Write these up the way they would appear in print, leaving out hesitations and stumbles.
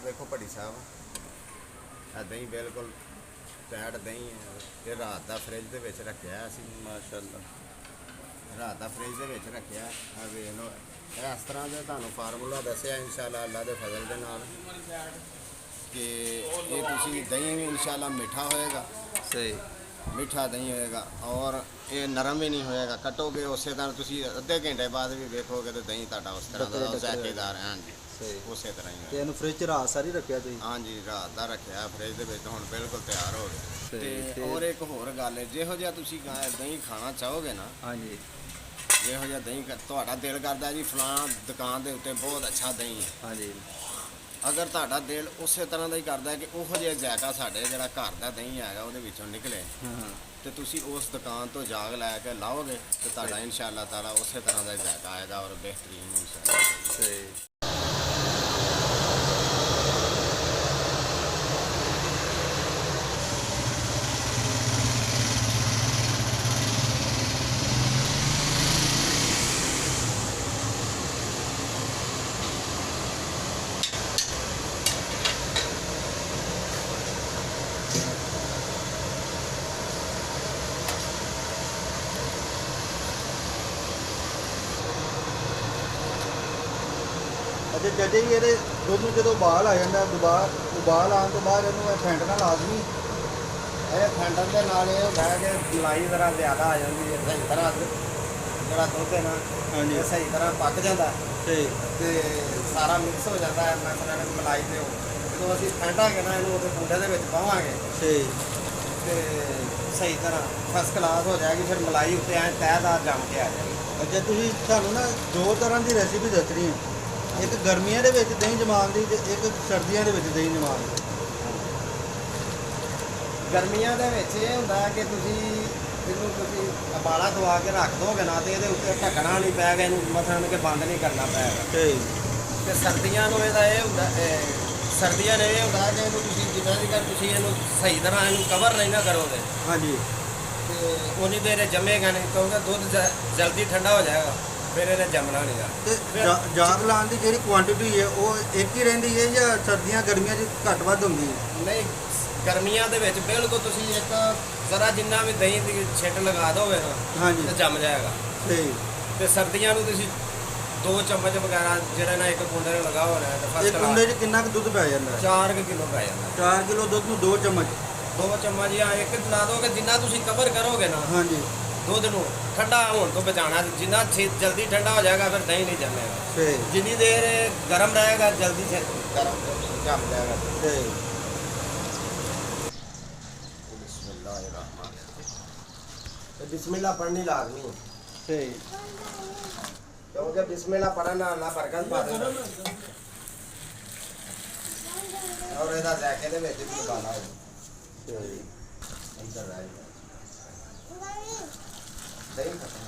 देखो भट्टी साहब दही बिल्कुल टाइट दही ये रात का फ्रिज के रखा असी माशाअल्लाह। रात का फ्रिज के रखा वे लो इस तरह से तुहानू फार्मूला दसिया इंशाअल्लाह अल्लाह के फजल के नाल कि ये तुसी दही भी इंशाअल्लाह मीठा होएगा, सही मीठा दही होएगा और ये नरम भी नहीं होएगा। कटोगे उस तरह तुसी अद्धे घंटे बाद भी देखोगे तो दही तुहाडा उस तरह का जायकेदार है। हाँ जी सही। उस तरह ही ਤੇ ਇਹਨੂੰ ਫ੍ਰਿਜ 'ਚ ਰਾਤ ਸਾਰੀ ਰੱਖਿਆ ਤੁਸੀਂ? हाँ जी रात का रखा फ्रिज के हुण बिल्कुल तैयार हो गया। ਤੇ और एक होर गल है जिहो जिहा तुसी दही खाना चाहोगे ना ਹਾਂਜੀ जिहो जिहा दही तुहाडा दिल करदा जी फलां दुकान के उत्ते बहुत अच्छा दही है, ਹਾਂਜੀ अगर तुहाडा दिल उस तरह का ही करदा है कि उहो जिहा जायका साडे जिहड़ा घर दा दही हैगा ਉਹਦੇ ਵਿੱਚੋਂ निकले ਹਾਂ तो तुसी उस दुकान तो जाग लैके लाओगे तो तुहाडा इंशाअल्लाह ताला उस तरह का जायका आएगा और बेहतरीन इंशाअल्लाह। सही। अच्छा जजे जी ये दुध में जो उबाल आ जाता उबाल आने तो बाद इनू फेंटना लाजमी? ਇਹ ਫੈਂਡਣ ਦੇ ਨਾਲ ਇਹ ਹੁੰਦਾ ਹੈ ਕਿ ਮਲਾਈ ਜ਼ਰਾ ਜ਼ਿਆਦਾ ਆ ਜਾਂਦੀ ਹੈ, ਸਹੀ ਤਰ੍ਹਾਂ ਜਿਹੜਾ ਦੁੱਧ ਹੈ ਨਾ हाँ जी ਇਹ ਸਹੀ ਤਰ੍ਹਾਂ ਪੱਕ ਜਾਂਦਾ सही ਤੇ ਸਾਰਾ ਮਿਕਸ ਹੋ ਜਾਂਦਾ ਹੈ ਮਸਲਾਂ ਮਲਾਈ ਤੇ ਜਦੋਂ ਅਸੀਂ ਫੈਂਟਾਂਗੇ ਨਾ ਇਹਨੂੰ ਉਹਦੇ ਕੁੰਡੇ ਦੇ ਵਿੱਚ ਪਾਵਾਂਗੇ सही ਤੇ ਸਹੀ ਤਰ੍ਹਾਂ ਫਸਟ ਕਲਾਸ ਹੋ ਜਾਏਗੀ। ਫਿਰ ਮਲਾਈ ਉੱਤੇ ਐਂ ਤਹਿਦਾਰ ਜੰਮ ਕੇ ਆ ਜਾਏਗੀ। अच्छा ਤੁਸੀਂ ਸਾਨੂੰ ਨਾ ਦੋ ਤਰ੍ਹਾਂ ਦੀ ਰੈਸਿਪੀ ਦੱਸਣੀ ਹੈ, ਇੱਕ ਗਰਮੀਆਂ ਦੇ ਵਿੱਚ ਦਹੀਂ ਜਮਾਉਣ ਦੀ ਤੇ ਇੱਕ ਸਰਦੀਆਂ ਦੇ ਵਿੱਚ ਦਹੀਂ ਜਮਾਉਣ ਦੀ। ਗਰਮੀਆਂ ਦੇ ਵਿੱਚ ਇਹ ਹੁੰਦਾ ਹੈ ਕਿ ਇਹਨੂੰ ਤੁਸੀਂ ਉਬਾਲਾ ਦਵਾ ਕੇ ਰੱਖ ਦੋਗੇ ਨਾ ਤੇ ਇਹਦੇ ਉੱਤੇ ਢੱਕਣਾ ਨਹੀਂ ਪਏਗਾ, ਇਹਨੂੰ ਮਤਲਬ ਕਿ ਬੰਦ ਨਹੀਂ ਕਰਨਾ ਪਏਗਾ। ਸਹੀ ਤੇ ਸਰਦੀਆਂ ਨੂੰ ਇਹਦਾ ਇਹ ਹੁੰਦਾ ਸਰਦੀਆਂ ਨੇ ਇਹ ਹੁੰਦਾ ਕਿ ਇਹਨੂੰ ਤੁਸੀਂ ਜਿੱਦਾਂ ਜੇਕਰ ਤੁਸੀਂ ਇਹਨੂੰ ਸਹੀ ਤਰ੍ਹਾਂ ਇਹਨੂੰ ਕਵਰ ਨਹੀਂ ਨਾ ਕਰੋਗੇ ਹਾਂਜੀ ਤੇ ਉਨੀ ਦੇਰ ਇਹ ਜੰਮੇਗਾ ਨਹੀਂ, ਕਿਉਂਕਿ ਦੁੱਧ ਜਲਦੀ ਠੰਡਾ ਹੋ ਜਾਏਗਾ, ਫਿਰ ਇਹਨੇ ਜੰਮਣਾ ਨਹੀਂਗਾ। ਤੇ ਜਾਗ ਲਾਉਣ ਦੀ ਜਿਹੜੀ ਕੁਆਂਟੀਟੀ ਹੈ ਉਹ ਇੱਕ ਹੀ ਰਹਿੰਦੀ ਹੈ ਜਾਂ ਸਰਦੀਆਂ ਗਰਮੀਆਂ 'ਚ ਘੱਟ ਵੱਧ ਹੁੰਦੀ ਹੈ? ਨਹੀਂ ਗਰਮੀਆਂ ਦੇ ਵਿੱਚ ਬਿਲਕੁਲ ਤੁਸੀਂ ਇੱਕ ਜ਼ਰਾ ਜਿੰਨਾ ਵੀ ਦਹੀਂ ਦੀ ਛਿੱਟ ਲਗਾ ਦੋਗੇ ਨਾ ਹਾਂਜੀ ਤੇ ਜੰਮ ਜਾਏਗਾ। ਸਹੀ। ਤੇ ਸਰਦੀਆਂ ਨੂੰ ਤੁਸੀਂ 2 ਚਮਚ ਵਗੈਰਾ ਜਿਹੜਾ ਨਾ ਇੱਕ ਕੁੰਡੇ ਨੂੰ ਲਗਾ ਹੋਣਾ ਹੈ ਤੇ ਇੱਕ ਫਸਟ ਕੁੰਡੇ 'ਚ ਕਿੰਨਾ ਕੁ ਦੁੱਧ ਪੈ ਜਾਂਦਾ ਹੈ? 4 ਕਿਲੋ ਪੈ ਜਾਂਦਾ। 4 ਕਿਲੋ ਦੁੱਧ ਨੂੰ 2 ਚਮਚ? 2 ਚਮਚ ਜਾਂ ਇੱਕ ਲਾ ਦੋਗੇ, ਜਿੰਨਾ ਤੁਸੀਂ ਕਵਰ ਕਰੋਗੇ ਨਾ ਹਾਂਜੀ ਦੁੱਧ ਨੂੰ ਠੰਡਾ ਹੋਣ ਤੋਂ ਬਚਾਉਣਾ, ਜਿੰਨਾ ਜਲਦੀ ਠੰਡਾ ਹੋ ਜਾਏਗਾ ਫਿਰ ਦਹੀਂ ਨਹੀਂ ਜੰਮੇਗਾ। ਸਹੀ ਜਿੰਨੀ ਦੇਰ ਗਰਮ ਰਹੇਗਾ ਜਲਦੀ ਗਰਮ ਜੰਮ ਜਾਏਗਾ। ਸਹੀ। बिस्मिल्लाह पढ़नी लाजमी है, सही। क्योंकि बिस्मिल्लाह पढ़ना अल्लाह बरकत पा देगा और ਇਹਦਾ ਜ਼ਾਇਕੇ ਦੇ ਵਿੱਚ ਵੀ ਉਬਾਲਾ ਹੋ सही। ਅੰਦਰ ਆਏਗਾ ਦਹੀਂ ਖਤਮ।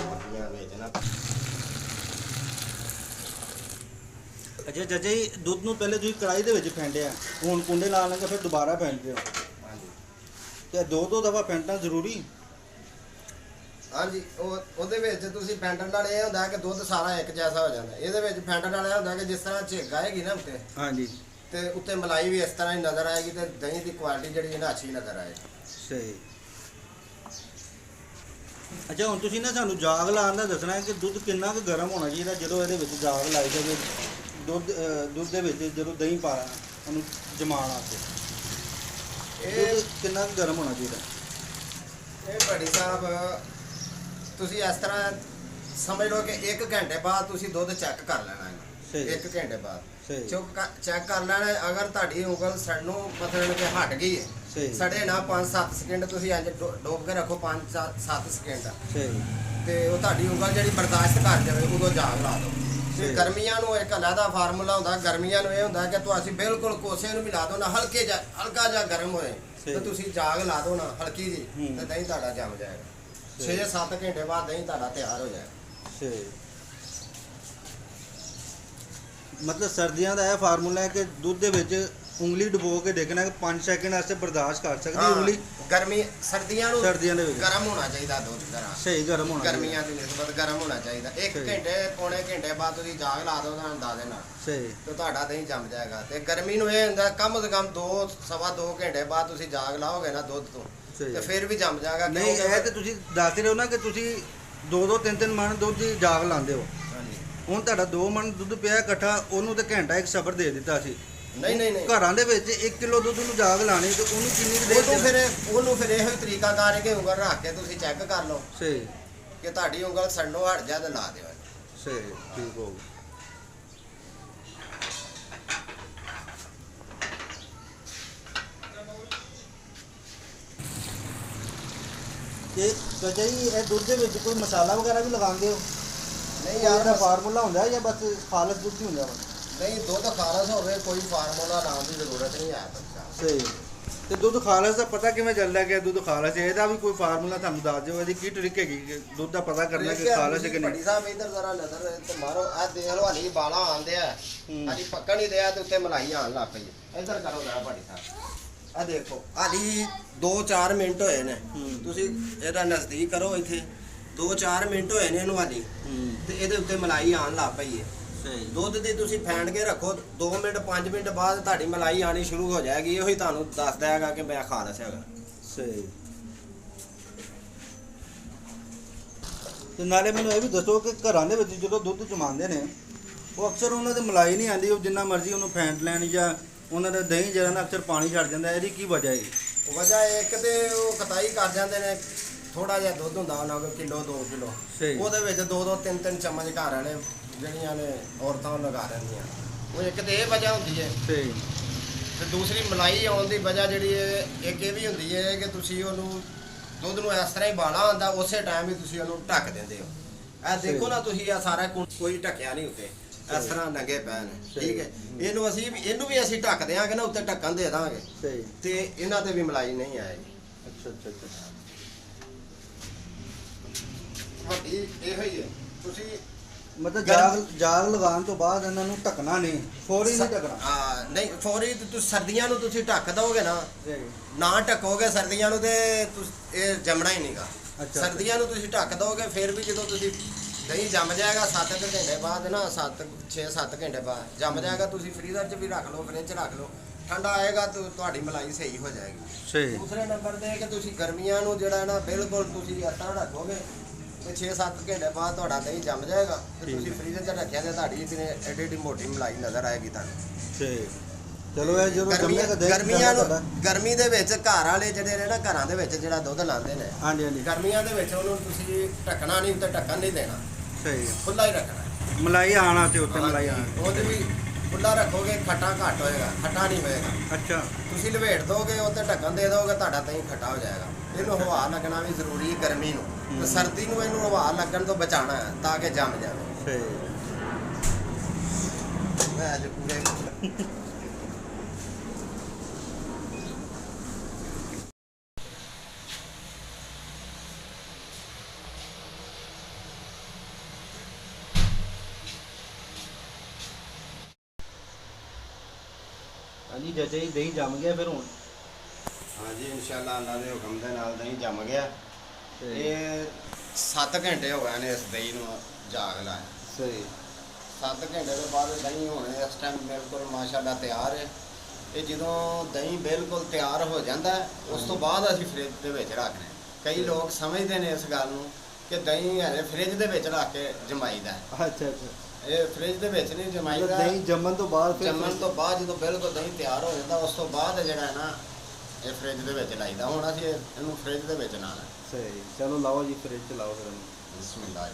ਮੱਖੀਆਂ ਵਿੱਚ ਨਾ ਅੱਛਾ ਚਾਚਾ ਜੀ ਦੁੱਧ ਨੂੰ ਪਹਿਲੇ ਤੁਸੀਂ ਕੜਾਈ ਦੇ ਵਿੱਚ ਫੈਂਟਿਆ, ਹੁਣ ਕੁੰਡੇ ਲਾ ਲਾਂਗੇ ਫਿਰ ਦੁਬਾਰਾ ਫੈਂਟਦੇ ਹੋ ਹਾਂਜੀ ਤੇ ਦੋ ਦਫਾ ਫੈਂਟਣਾ ਜ਼ਰੂਰੀ? ਹਾਂਜੀ ਉਹਦੇ ਵਿੱਚ ਤੁਸੀਂ ਫੈਂਟਣ ਨਾਲ ਇਹ ਹੁੰਦਾ ਕਿ ਦੁੱਧ ਸਾਰਾ ਇੱਕ ਜੈਸਾ ਹੋ ਜਾਂਦਾ। ਇਹਦੇ ਵਿੱਚ ਫੈਂਟਣ ਨਾਲ ਇਹ ਹੁੰਦਾ ਕਿ ਜਿਸ ਤਰ੍ਹਾਂ ਝਿੱਗ ਆਏਗੀ ਨਾ ਉੱਤੇ ਹਾਂਜੀ ਤੇ ਉੱਤੇ ਮਲਾਈ ਵੀ ਇਸ ਤਰ੍ਹਾਂ ਹੀ ਨਜ਼ਰ ਆਏਗੀ ਤੇ ਦਹੀਂ ਦੀ ਕੁਆਲਿਟੀ ਜਿਹੜੀ ਹੈ ਨਾ ਅੱਛੀ ਨਜ਼ਰ ਆਏਗੀ। ਸਹੀ। ਅੱਛਾ ਹੁਣ ਤੁਸੀਂ ਨਾ ਸਾਨੂੰ ਜਾਗ ਲਾਉਣ ਦਾ ਦੱਸਣਾ ਹੈ ਕਿ ਦੁੱਧ ਕਿੰਨਾ ਕੁ ਗਰਮ ਹੋਣਾ ਚਾਹੀਦਾ ਜਦੋਂ ਇਹਦੇ ਵਿੱਚ ਜਾਗ ਲਾਈ ਜਾਵੇ, ਦੁੱਧ ਦੇ ਵਿੱਚ ਜਦੋਂ ਦਹੀਂ ਪਾਣਾ ਉਹਨੂੰ ਜਮਾਉਣ ਵਾਸਤੇ ਇਹ ਦੁੱਧ ਕਿੰਨਾ ਕੁ ਗਰਮ ਹੋਣਾ ਚਾਹੀਦਾ? ਇਹ ਭੱਟੀ ਸਾਹਿਬ ਤੁਸੀਂ ਇਸ ਤਰ੍ਹਾਂ ਸਮਝ ਲਓ ਕਿ 1 ਘੰਟੇ ਬਾਅਦ ਤੁਸੀਂ ਦੁੱਧ ਚੈੱਕ ਕਰ ਲੈਣਾ ਹੈ। ਸਹੀ। 1 ਘੰਟੇ ਬਾਅਦ ਸਹੀ ਚੈੱਕ ਕਰ ਲੈਣਾ ਹੈ। ਅਗਰ ਤੁਹਾਡੀ ਉਂਗਲ ਸੜਨੋਂ ਮਤਲਬ ਕਿ ਹਟ ਗਈ ਹੈ, ਸਹੀ ਸੜੇ ਨਾ 5-7 ਸਕਿੰਟ ਤੁਸੀਂ ਇੰਜ ਡੋਬ ਕੇ ਰੱਖੋ 5-7 ਸਕਿੰਟ ਸਹੀ ਤੇ ਉਹ ਤੁਹਾਡੀ ਉਂਗਲ ਜਿਹੜੀ ਬਰਦਾਸ਼ਤ ਕਰ ਜਾਵੇ ਉਦੋਂ ਜਾਗ ਲਾ ਦਿਓ। ਤੇ ਸਹੀ। ਗਰਮੀਆਂ ਨੂੰ ਇੱਕ ਅਲੱਗਾ ਫਾਰਮੂਲਾ ਹੁੰਦਾ। ਗਰਮੀਆਂ ਨੂੰ ਇਹ ਹੁੰਦਾ ਕਿ ਤੁਸੀਂ ਬਿਲਕੁਲ ਕੋਸੇ ਨੂੰ ਵੀ ਲਾ ਦਿਓ ਨਾ, ਹਲਕਾ ਜਿਹਾ ਗਰਮ ਹੋਏ ਸਹੀ। ਤੇ ਤੁਸੀਂ ਜਾਗ ਲਾ ਦਿਓ ਨਾ ਹਲਕੀ ਜੀ ਹੂੰ। ਤੇ ਦਹੀਂ ਤੁਹਾਡਾ ਜੰਮ ਜਾਏਗਾ। ਸਹੀ। 6-7 ਘੰਟੇ ਬਾਅਦ ਦਹੀਂ ਤੁਹਾਡਾ ਤਿਆਰ ਹੋ ਜਾਏਗਾ। ਸਹੀ। ਮਤਲਬ ਸਰਦੀਆਂ ਦਾ ਇਹ ਫਾਰਮੂਲਾ ਹੈ ਕਿ ਦੁੱਧ ਦੇ ਵਿੱਚ ਉਂਗਲੀ ਡੁਬੋ ਕੇ ਦੇਖਣਾ ਕਿ 5 ਸੈਕਿੰਡ ਵਾਸਤੇ ਬਰਦਾਸ਼ਤ ਕਰ ਸਕਦੀ ਹਾਂ, ਉਂਗਲੀ ਗਰਮੀ ਸਰਦੀਆਂ ਨੂੰ ਸਰਦੀਆਂ ਦੇ ਵਿੱਚ ਗਰਮ ਹੋਣਾ ਚਾਹੀਦਾ ਦੁੱਧ ਜਰਾ ਸਹੀ ਗਰਮ ਹੋਣਾ ਗਰਮੀਆਂ ਦੀ ਨਿਸਬਤ ਗਰਮ ਹੋਣਾ ਚਾਹੀਦਾ 1 ਸਹੀ। ਘੰਟੇ ਪੌਣੇ ਘੰਟੇ ਬਾਅਦ ਤੁਸੀਂ ਜਾਗ ਲਾ ਦਿਓ ਤਾਂ ਅੰਦਾਜ਼ੇ ਨਾਲ ਸਹੀ ਤੇ ਤੁਹਾਡਾ ਦਹੀਂ ਜੰਮ ਜਾਏਗਾ ਤੇ ਗਰਮੀ ਨੂੰ ਇਹ ਹੁੰਦਾ ਕਮ ਸੇ ਕਮ 2 ਘੰਟੇ ਬਾਅਦ ਤੁਸੀਂ ਜਾਗ ਲਾਓਗੇ ਨਾ ਦੁੱਧ ਤੋਂ ਸਹੀ ਤੇ ਫਿਰ ਵੀ ਜੰਮ ਜਾਏਗਾ ਨਹੀਂ ਇਹ ਤੇ ਤੁਸੀਂ ਦੱਸ ਰਹੇ ਹੋ ਨਾ ਕਿ ਤੁਸੀਂ 2-2 3-3 ਮਣ ਦੁੱਧ ਦੀ ਜਾਗ ਲਾਉਂਦੇ ਹੋ ਹਾਂਜੀ। ਹੁਣ ਤੁਹਾਡਾ 2 ਮਣ ਦੁੱਧ ਪਿਆ ਇਕੱਠਾ ਉਹਨੂੰ ਤੇ ਘੰਟਾ ਇੱਕ ਸਬਰ ਦੇ ਦਿੱਤਾ ਸੀ ਨਹੀਂ ਘਰਾਂ ਦੇ ਵਿੱਚ 1 ਕਿਲੋ ਦੁੱਧ ਨੂੰ ਜਾਗ ਲਾਣੀ ਤੇ ਉਹਨੂੰ ਕਿੰਨੀ ਕੁ ਦੇਰ ਉਹਨੂੰ ਫਿਰ ਇਹੋ ਹੀ ਤਰੀਕਾ ਕਰ ਕੇ ਉਂਗਲ ਰੱਖ ਕੇ ਤੁਸੀਂ ਚੈੱਕ ਕਰ ਲਓ ਸਹੀ ਕਿ ਤੁਹਾਡੀ ਉਂਗਲ ਸੰਡੋ ਹਟ ਜਾ ਤੇ ਲਾ ਦਿਓ ਸਹੀ ਠੀਕ ਹੋ ਗਿਆ ਤੇ ਚਾਚਾ ਜੀ ਇਹ ਦੁੱਧ ਦੇ ਵਿੱਚ ਕੋਈ ਮਸਾਲਾ ਵਗੈਰਾ ਵੀ ਲਗਾਉਂਦੇ ਹੋ ਨਹੀਂ ਯਾਰ ਯਾਰ ਦਾ ਫਾਰਮੂਲਾ ਹੁੰਦਾ ਜਾਂ ਬਸ ਖਾਲਸ ਦੁੱਧ ਹੀ ਹੁੰਦਾ ਵਾ ਨਹੀਂ ਦੁੱਧ ਖਾਲਸ ਹੋਵੇ ਕੋਈ ਫਾਰਮੂਲਾ ਲਾਉਣ ਦੀ ਜ਼ਰੂਰਤ ਨਹੀਂ ਹੈ ਬੱਚਾ ਸਹੀ ਤੇ ਦੁੱਧ ਖਾਲਸ ਦਾ ਪਤਾ ਕਿਵੇਂ ਚੱਲਦਾ ਕਿ ਦੁੱਧ ਖਾਲਸ ਹੈ ਇਹਦਾ ਵੀ ਕੋਈ ਫਾਰਮੂਲਾ ਤੁਹਾਨੂੰ ਦੱਸ ਦਿਓ ਇਹਦੀ ਕੀ ਟ੍ਰਿਕ ਹੈਗੀ ਕਿ ਦੁੱਧ ਦਾ ਪਤਾ ਕਰਨਾ ਕਿ ਖਾਲਸ ਹੈ ਕਿ ਨਹੀਂ ਭੱਟੀ ਸਾਹਿਬ ਇੱਧਰ ਜ਼ਰਾ ਨਜ਼ਰ ਤੇ ਮਾਰੋ ਆ ਦੇਖ ਲਓ ਹਲੀ ਬਾਲਾ ਆਉਂਦੇ ਆ ਹੂੰ। ਹਲੀ ਪੱਕਣ ਹੀ ਦਿਆ ਤੇ ਉੱਤੇ ਮਲਾਈ ਆਣ ਲੱਗ ਪਈ ਹੈ। ਇੱਧਰ ਕਰੋ ਜ਼ਰਾ ਭੱਟੀ ਸਾਹਿਬ ਆ ਦੇਖੋ ਹਲੀ 2-4 ਮਿੰਟ ਹੋਏ ਨੇ ਹੂੰ। ਤੁਸੀਂ ਇਹਦਾ ਨਜ਼ਦੀਕ ਕਰੋ ਇੱਥੇ 2-4 ਮਿੰਟ ਹੋਏ ਨੇ ਇਹਨੂੰ ਹਲੀ ਤੇ ਇਹਦੇ ਉੱਤੇ ਮਲਾਈ ਆਣ ਲੱਗ ਪਈ ਹੈ ਸਹੀ ਦੁੱਧ ਦੀ ਤੁਸੀਂ ਫੈਂਟ ਕੇ ਰੱਖੋ 2 ਮਿੰਟ 5 ਮਿੰਟ ਬਾਅਦ ਤੁਹਾਡੀ ਮਲਾਈ ਆਣੀ ਸ਼ੁਰੂ ਹੋ ਜਾਏਗੀ ਇਹੋ ਹੀ ਤੁਹਾਨੂੰ ਦੱਸਦਾ ਹੈਗਾ ਕਿ ਮੈਂ ਖਾਲਸ ਹੈਗਾ ਸਹੀ ਤੇ ਨਾਲੇ ਮੈਨੂੰ ਇਹ ਵੀ ਦੱਸੋ ਕਿ ਘਰਾਂ ਦੇ ਵਿੱਚ ਜਦੋਂ ਦੁੱਧ ਜਮਾਉਂਦੇ ਨੇ ਉਹ ਅਕਸਰ ਉਹਨਾਂ ਦੇ ਮਲਾਈ ਨਹੀਂ ਆਉਂਦੀ ਉਹ ਜਿੰਨਾ ਮਰਜ਼ੀ ਉਹਨੂੰ ਫੈਂਟ ਲੈਣ ਜਾਂ ਉਹਨਾਂ ਦਾ ਦਹੀਂ ਜਿਹੜਾ ਨਾ ਅਕਸਰ ਪਾਣੀ ਛੱਡ ਜਾਂਦਾ ਇਹਦੀ ਕੀ ਵਜ੍ਹਾ ਹੈ ਵਜ੍ਹਾ ਇੱਕ ਤੇ ਉਹ ਕਤਾਈ ਕਰ ਜਾਂਦੇ ਨੇ ਥੋੜਾ ਜਿਹਾ ਦੁੱਧ ਹੁੰਦਾ ਉਹਨਾਂ ਕੋਲ ਕਿਲੋ 2 ਕਿਲੋ ਸਹੀ। ਉਹਦੇ ਵਿੱਚ 2-2 3-3 ਚਮਚ ਘਰ ਵਾਲੇ ਜਿਹੜੀਆਂ ਨੇ ਔਰਤਾਂ ਉਹ ਲਗਾ ਲੈਂਦੀਆਂ ਉਹ ਇੱਕ ਤੇ ਇਹ ਵਜ੍ਹਾ ਹੁੰਦੀ ਹੈ ਸਹੀ ਤੇ ਦੂਸਰੀ ਮਲਾਈ ਆਉਣ ਦੀ ਵਜ੍ਹਾ ਜਿਹੜੀ ਹੈ ਇੱਕ ਇਹ ਵੀ ਹੁੰਦੀ ਹੈ ਕਿ ਤੁਸੀਂ ਉਹਨੂੰ ਦੁੱਧ ਨੂੰ ਇਸ ਤਰ੍ਹਾਂ ਹੀ ਬਾਲਾ ਹੁੰਦਾ ਉਸੇ ਟਾਈਮ ਹੀ ਤੁਸੀਂ ਉਹਨੂੰ ਢੱਕ ਦਿੰਦੇ ਹੋ ਇਹ ਦੇਖੋ ਨਾ ਤੁਸੀਂ ਆ ਸਾਰਾ ਕੋਈ ਢੱਕਿਆ ਨਹੀਂ ਉੱਤੇ ਇਸ ਤਰ੍ਹਾਂ ਨੰਗੇ ਪੈ ਨੇ ਠੀਕ ਹੈ ਇਹਨੂੰ ਵੀ ਅਸੀਂ ਢੱਕ ਦਿਆਂਗੇ ਨਾ ਉੱਤੇ ਢੱਕਣ ਦੇ ਦਾਂਗੇ ਸਹੀ ਤੇ ਇਹਨਾਂ ਤੇ ਵੀ ਮਲਾਈ ਨਹੀਂ ਆਏਗੀ ਅੱਛਾ ਅੱਛਾ ਅੱਛਾ ਵੱਡੀ ਇਹੋ ਹੀ ਹੈ ਤੁਸੀਂ ਮਤਲਬ ਜਾਗ ਲਗਾਉਣ ਤੋਂ ਬਾਅਦ ਇਹਨਾਂ ਨੂੰ ਢੱਕਣਾ ਨਹੀਂ ਫੌਰੀ ਨਹੀਂ ਢੱਕਣਾ ਹਾਂ ਨਹੀਂ ਫੌਰੀ ਤੁਸੀਂ ਸਰਦੀਆਂ ਨੂੰ ਤੁਸੀਂ ਢੱਕ ਦੋਗੇ ਨਾ ਸਹੀ ਨਾ ਢੱਕੋਗੇ ਸਰਦੀਆਂ ਨੂੰ ਤੇ ਇਹ ਜੰਮਣਾ ਹੀ ਨਹੀਂਗਾ ਅੱਛਾ। ਸਰਦੀਆਂ ਨੂੰ ਤੁਸੀਂ ਢੱਕ ਦੋਗੇ ਫਿਰ ਵੀ ਜਦੋਂ ਤੁਸੀਂ ਦਹੀਂ ਜੰਮ ਜਾਏਗਾ 7 ਘੰਟੇ ਬਾਅਦ ਨਾ 6-7 ਘੰਟੇ ਬਾਅਦ ਜੰਮ ਜਾਏਗਾ ਤੁਸੀਂ ਫਰੀਜ਼ਰ 'ਚ ਵੀ ਰੱਖ ਲਓ ਫਰਿੱਜ 'ਚ ਰੱਖ ਲਓ ਠੰਡਾ ਆਏਗਾ ਤਾਂ ਤੁਹਾਡੀ ਮਲਾਈ ਸਹੀ ਹੋ ਜਾਏਗੀ ਸਹੀ ਦੂਸਰੇ ਨੰਬਰ ਤੇ ਕਿ ਤੁਸੀਂ ਗਰਮੀਆਂ ਨੂੰ ਜਿਹੜਾ ਨਾ ਬਿਲਕੁਲ ਤੁਸੀਂ ਇਸ ਤਰ੍ਹਾਂ ਰੱਖੋਗੇ ਤੇ 6-7 ਘੰਟੇ ਬਾਅਦ ਤੁਹਾਡਾ ਦਹੀਂ ਜੰਮ ਜਾਏਗਾ ਤੇ ਠੀਕ ਤੁਸੀਂ ਹੈ। ਫਰੀਜ਼ਰ 'ਚ ਰੱਖਿਆ ਤੇ ਤੁਹਾਡੀ ਜਿਵੇਂ ਐਡੀ ਐਡੀ ਮੋਟੀ ਮਲਾਈ ਨਜ਼ਰ ਆਏਗੀ ਤੁਹਾਨੂੰ ਸਹੀ ਚਲੋ ਇਹ ਜਦੋਂ ਜੰਮੇਗਾ ਦਹੀਂ ਗਰਮੀਆਂ ਨੂੰ ਤੁਹਾਡਾ ਗਰਮੀ ਦੇ ਵਿੱਚ ਘਰ ਵਾਲੇ ਜਿਹੜੇ ਨੇ ਨਾ ਘਰਾਂ ਦੇ ਵਿੱਚ ਜਿਹੜਾ ਦੁੱਧ ਲਾਉਂਦੇ ਨੇ ਹਾਂਜੀ ਹਾਂਜੀ ਗਰਮੀਆਂ ਦੇ ਵਿੱਚ ਉਹਨੂੰ ਤੁਸੀਂ ਢੱਕਣਾ ਨਹੀਂ ਤੇ ਢੱਕਣ ਨਹੀਂ ਦੇਣਾ ਸਹੀ ਖੁੱਲਾ ਹੀ ਰੱਖਣਾ ਮਲਾਈ ਆਣਾ ਤੇ ਉੱਤੇ ਮਲਾਈ ਆਣਾ ਉਹਦੇ ਵੀ ਖੁੱਲਾ ਰੱਖੋਗੇ ਖੱਟਾ ਘੱਟ ਹੋਏਗਾ ਖੱਟਾ ਨਹੀਂ ਹੋਏਗਾ ਅੱਛਾ ਤੁਸੀਂ ਲਵੇਟ ਦੋਗੇ ਉਹ ਤੇ ਢੱਕਣ ਦੇ ਦੋਗੇ ਤੁਹਾਡਾ ਦਹੀਂ ਖੱਟਾ ਹੋ ਜਾਏਗਾ ਇਹਨੂੰ ਹਵਾ ਲੱਗਣਾ ਵੀ ਜ਼ਰੂਰੀ ਹੈ ਗਰਮੀ ਨੂੰ ਤੇ ਸਰਦੀ ਨੂੰ ਇਹਨੂੰ ਹਵਾ ਲੱਗਣ ਤੋਂ ਬਚਾਉਣਾ ਹੈ ਤਾਂ ਕਿ ਜੰਮ ਜਾਵੇ ਸਹੀ ਮੈਂ ਅੱਜ ਪੂਰੇ ਹਾਂਜੀ ਚਾਚਾ ਜੀ ਦਹੀਂ ਜੰਮ ਗਿਆ ਫਿਰ ਹੁਣ ਹਾਂਜੀ ਇਨਸ਼ਾਅੱਲਾ ਅੱਲਾ ਦੇ ਹੁਕਮ ਦੇ ਨਾਲ ਦਹੀਂ ਜੰਮ ਗਿਆ ਤੇ ਇਹ 7 ਘੰਟੇ ਹੋ ਗਏ ਨੇ ਇਸ ਦਹੀਂ ਨੂੰ ਜਾਗ ਲਾਇਆ ਸਹੀ 7 ਘੰਟੇ ਤੋਂ ਬਾਅਦ ਦਹੀਂ ਹੁਣ ਇਸ ਟਾਈਮ ਬਿਲਕੁਲ ਮਾਸ਼ਾਅੱਲਾ ਤਿਆਰ ਹੈ ਇਹ ਜਦੋਂ ਦਹੀਂ ਬਿਲਕੁਲ ਤਿਆਰ ਹੋ ਜਾਂਦਾ ਹੈ, ਉਸ ਤੋਂ ਬਾਅਦ ਅਸੀਂ ਫ੍ਰਿਜ ਦੇ ਵਿੱਚ ਰੱਖਦੇ ਹਾਂ। ਕਈ ਲੋਕ ਸਮਝਦੇ ਨੇ ਇਸ ਗੱਲ ਨੂੰ ਕਿ ਦਹੀਂ ਹਲੇ ਫ੍ਰਿਜ ਦੇ ਵਿੱਚ ਰੱਖ ਕੇ ਜਮਾਈਦਾ ਹੈ। ਅੱਛਾ ਅੱਛਾ ਇਹ ਫ੍ਰਿਜ ਦੇ ਵਿੱਚ ਨਹੀਂ ਜਮਾਈਦਾ ਦਹੀਂ ਜੰਮਣ ਤੋਂ ਬਾਅਦ ਫਿਰ ਜੰਮਣ ਤੋਂ ਬਾਅਦ ਜਦੋਂ ਬਿਲਕੁਲ ਦਹੀਂ ਤਿਆਰ ਹੋ ਜਾਂਦਾ ਉਸ ਤੋਂ ਬਾਅਦ ਜਿਹੜਾ ਹੈ ਨਾ ਇਹ ਫ੍ਰਿਜ ਦੇ ਵਿੱਚ ਲਾਈਦਾ ਹੁਣ ਅਸੀਂ ਇਹਨੂੰ ਫ੍ਰਿਜ ਦੇ ਵਿੱਚ ਲਾਣਾ ਸਹੀ ਚਲੋ ਲਾਓ ਜੀ ਫ੍ਰਿਜ ਚ ਲਾਓ ਫਿਰ ਇਹਨੂੰ ਬਿਸਮਿਲ੍ਲਾਹ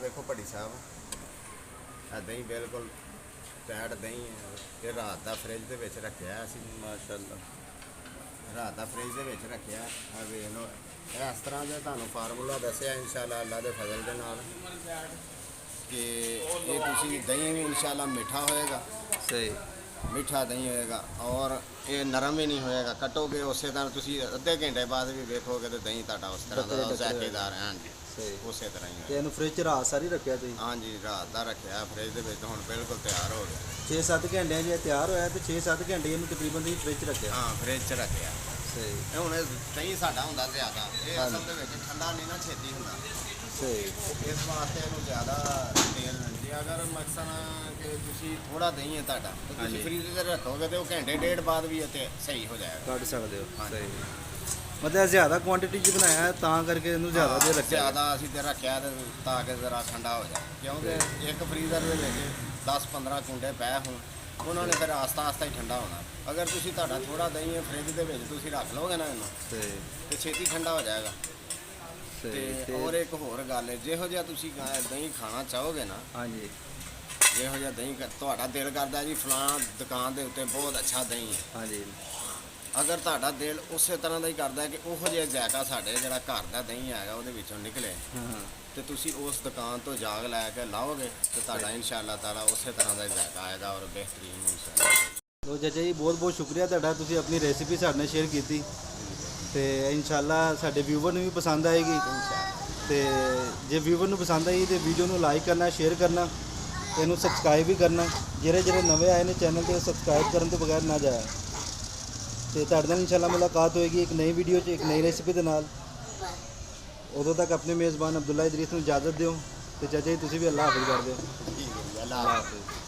ਵੇਖੋ ਭੱਟੀ ਸਾਹਿਬ ਆ ਦਹੀਂ ਬਿਲਕੁਲ ਟੈਟ ਦਹੀਂ ਹੈ ਇਹ ਰਾਤ ਦਾ ਫ੍ਰਿਜ ਦੇ ਵਿੱਚ ਰੱਖਿਆ ਅਸੀਂ ਮਾਸ਼ਾਅੱਲਾ ਰਾਤ ਦਾ ਫ੍ਰਿਜ ਦੇ ਵਿੱਚ ਰੱਖਿਆ ਆ ਵੇਖ ਲਓ ਇਸ ਤਰ੍ਹਾਂ ਦੇ ਤੁਹਾਨੂੰ ਫਾਰਮੂਲਾ ਦੱਸਿਆ ਇਨਸ਼ਾਅੱਲਾ ਅੱਲਾ ਦੇ ਫਜ਼ਲ ਦੇ ਨਾਲ ਕਿ ਇਹ ਤੁਸੀਂ ਦਹੀਂ ਵੀ ਇਨਸ਼ਾਅੱਲਾ ਮਿੱਠਾ ਹੋਏਗਾ, ਸਹੀ ਮਿੱਠਾ ਦਹੀਂ ਹੋਏਗਾ ਔਰ ਇਹ ਨਰਮ ਵੀ ਨਹੀਂ ਹੋਏਗਾ। ਕੱਟੋਗੇ ਉਸੇ ਤਰ੍ਹਾਂ ਤੁਸੀਂ ਅੱਧੇ ਘੰਟੇ ਬਾਅਦ ਵੀ ਵੇਖੋਗੇ ਤੇ ਦਹੀਂ ਤੁਹਾਡਾ ਉਸ ਤਰ੍ਹਾਂ ਦਾ ਡੱਕਰੇ ਜ਼ਾਇਕੇਦਾਰ ਹੈ। ਹਾਂਜੀ ਸਹੀ। ਉਸੇ ਤਰ੍ਹਾਂ ਹੀ ਤੇ ਹੋਏਗਾ। ਇਹਨੂੰ ਫ੍ਰਿਜ 'ਚ ਰਾਤ ਸਾਰੀ ਰੱਖਿਆ ਤੁਸੀਂ? ਹਾਂਜੀ ਰਾਤ ਦਾ ਰੱਖਿਆ ਫ੍ਰਿਜ ਦੇ ਵਿੱਚ, ਹੁਣ ਬਿਲਕੁਲ ਤਿਆਰ ਹੋ ਗਿਆ। 6-7 ਘੰਟਿਆਂ 'ਚ ਇਹ ਤਿਆਰ ਹੋਇਆ ਤੇ 6-7 ਘੰਟੇ ਇਹਨੂੰ ਤਕਰੀਬਨ ਤੁਸੀਂ ਫ੍ਰਿਜ 'ਚ ਰੱਖਿਆ? ਹਾਂ ਫ੍ਰਿਜ 'ਚ ਰੱਖਿਆ। ਸਹੀ ਇਹ ਹੁਣ ਦਹੀਂ ਸਾਡਾ ਹੁੰਦਾ ਜ਼ਿਆਦਾ, ਇਹ ਅਸਲ ਦੇ ਵਿੱਚ ਠੰਡਾ ਨਹੀਂ ਨਾ ਛੇਤੀ ਹੁੰਦਾ, ਸਹੀ। ਇਸ ਵਾਸਤੇ ਇਹਨੂੰ ਜ਼ਿਆਦਾ ਤੇਲ ਜੇ ਅਗਰ ਮਕਸਦ ਕਿ ਤੁਸੀਂ ਥੋੜਾ ਦਹੀਂ ਹੈ ਤੁਹਾਡਾ ਤੇ ਹਾਂਜੀ। ਤੁਸੀਂ ਫ੍ਰੀਜ਼ 'ਚ ਰੱਖੋਗੇ ਤੇ ਉਹ ਘੰਟੇ ਡੇਢ ਬਾਅਦ ਵੀ ਇੱਥੇ ਸਹੀ ਹੋ ਜਾਏਗਾ। ਕੱਢ ਸਕਦੇ ਹੋ। ਹਾਂਜੀ। ਸਹੀ। ਮਤਲਬ ਜ਼ਿਆਦਾ ਕੁਆਂਟੀਟੀ 'ਚ ਬਣਾਇਆ ਹੈ ਤਾਂ ਕਰਕੇ ਇਹਨੂੰ ਜ਼ਿਆਦਾ ਦੇਰ ਰੱਖਿਆ। ਜ਼ਿਆਦਾ ਅਸੀਂ ਤੇ ਰੱਖਿਆ ਤੇ ਤਾਂ ਕਿ ਜ਼ਰਾ ਠੰਡਾ ਹੋ ਜਾਏ, ਕਿਉਂਕਿ ਇੱਕ ਫ੍ਰੀਜ਼ਰ ਦੇ ਵਿੱਚ 10-15 ਕੁੰਡੇ ਪਏ ਹੋਣ, ਉਹਨਾਂ ਨੇ ਫਿਰ ਆਸਤਾ ਆਸਤਾ ਹੀ ਠੰਡਾ ਹੋਣਾ। ਅਗਰ ਤੁਸੀਂ ਤੁਹਾਡਾ ਥੋੜਾ ਦਹੀਂ ਹੈ ਫ੍ਰਿਜ ਦੇ ਵਿੱਚ ਤੁਸੀਂ ਰੱਖ ਲਓਗੇ ਨਾ ਇਹਨੂੰ ਸਹੀ ਤੇ ਛੇਤੀ ਠੰਡਾ ਹੋ ਜਾਏਗਾ। ਸਹੀ। ਤੇ ਔਰ ਇੱਕ ਹੋਰ ਗੱਲ ਹੈ, ਜਿਹੋ ਜਿਹਾ ਤੁਸੀਂ ਦਹੀਂ ਖਾਣਾ ਚਾਹੋਗੇ ਨਾ, ਹਾਂਜੀ ਜਿਹੋ ਜਿਹਾ ਦਹੀਂ ਤੁਹਾਡਾ ਦਿਲ ਕਰਦਾ ਜੀ ਫਲਾਂ ਦੁਕਾਨ ਦੇ ਉੱਤੇ ਬਹੁਤ ਅੱਛਾ ਦਹੀਂ ਹੈ, ਹਾਂਜੀ ਅਗਰ ਤੁਹਾਡਾ ਦਿਲ ਉਸੇ ਤਰ੍ਹਾਂ ਦਾ ਹੀ ਕਰਦਾ ਕਿ ਉਹੋ ਜਿਹਾ ਜ਼ਾਇਕਾ ਸਾਡੇ ਜਿਹੜਾ ਘਰ ਦਾ ਦਹੀਂ ਹੈਗਾ ਉਹਦੇ ਵਿੱਚੋਂ ਨਿਕਲੇ, ਹਾਂ ਤੇ ਤੁਸੀਂ ਉਸ ਦੁਕਾਨ ਤੋਂ ਜਾਗ ਲੈ ਕੇ ਲਾਓਗੇ ਤੇ ਤੁਹਾਡਾ ਇਨਸ਼ਾਅੱਲਾ ਤਾਲਾ ਉਸੇ ਤਰ੍ਹਾਂ ਦਾ ਹੀ ਜ਼ਾਇਕਾ ਆਏਗਾ ਔਰ ਬਿਹਤਰੀਨ ਇਨਸ਼ਾਅੱਲਾ। ਤੋ ਚਾਚਾ ਜੀ ਬਹੁਤ ਬਹੁਤ ਸ਼ੁਕਰੀਆ ਤੁਹਾਡਾ, ਤੁਸੀਂ ਆਪਣੀ ਰੈਸਿਪੀ ਸਾਡੇ ਨਾਲ ਸ਼ੇਅਰ ਕੀਤੀ ਤੇ ਇਨਸ਼ਾਅੱਲਾ ਸਾਡੇ ਵਿਊਵਰ ਨੂੰ ਵੀ ਪਸੰਦ ਆਏਗੀ। ਤੇ ਜੇ ਵਿਊਵਰ ਨੂੰ ਪਸੰਦ ਆਈ ਤੇ ਵੀਡੀਓ ਨੂੰ ਲਾਈਕ ਕਰਨਾ, ਸ਼ੇਅਰ ਕਰਨਾ ਤੇ ਇਹਨੂੰ ਸਬਸਕ੍ਰਾਈਬ ਵੀ ਕਰਨਾ। ਜਿਹੜੇ ਨਵੇਂ ਆਏ ਨੇ ਚੈਨਲ ਤੇ ਸਬਸਕ੍ਰਾਈਬ ਕਰਨ ਤੋਂ ਬਗੈਰ ਨਾ ਜਾਇਆ। ਤੇ ਤੁਹਾਡੇ ਨਾਲ ਇਨਸ਼ਾਅੱਲਾ ਮੁਲਾਕਾਤ ਹੋਏਗੀ ਇੱਕ ਨਈ ਵੀਡੀਓ 'ਚ ਇੱਕ ਨਈ ਰੈਸਿਪੀ ਦੇ ਨਾਲ। ਉਦੋਂ ਤੱਕ ਆਪਣੇ ਮੇਜ਼ਬਾਨ ਅਬਦੁੱਲਾ ਇਦਰੀਸ ਨੂੰ ਇਜਾਜ਼ਤ ਦਿਓ ਤੇ ਚਾਚਾ ਜੀ ਤੁਸੀਂ ਵੀ ਅੱਲਾ ਹਾਫਿਜ਼ ਕਰ ਦਿਓ। ਠੀਕ ਹੈ ਜੀ, ਅੱਲਾ ਅੱਲਾ ਹਾਫ਼ਿਜ਼। ਹਾਫਿਜ਼।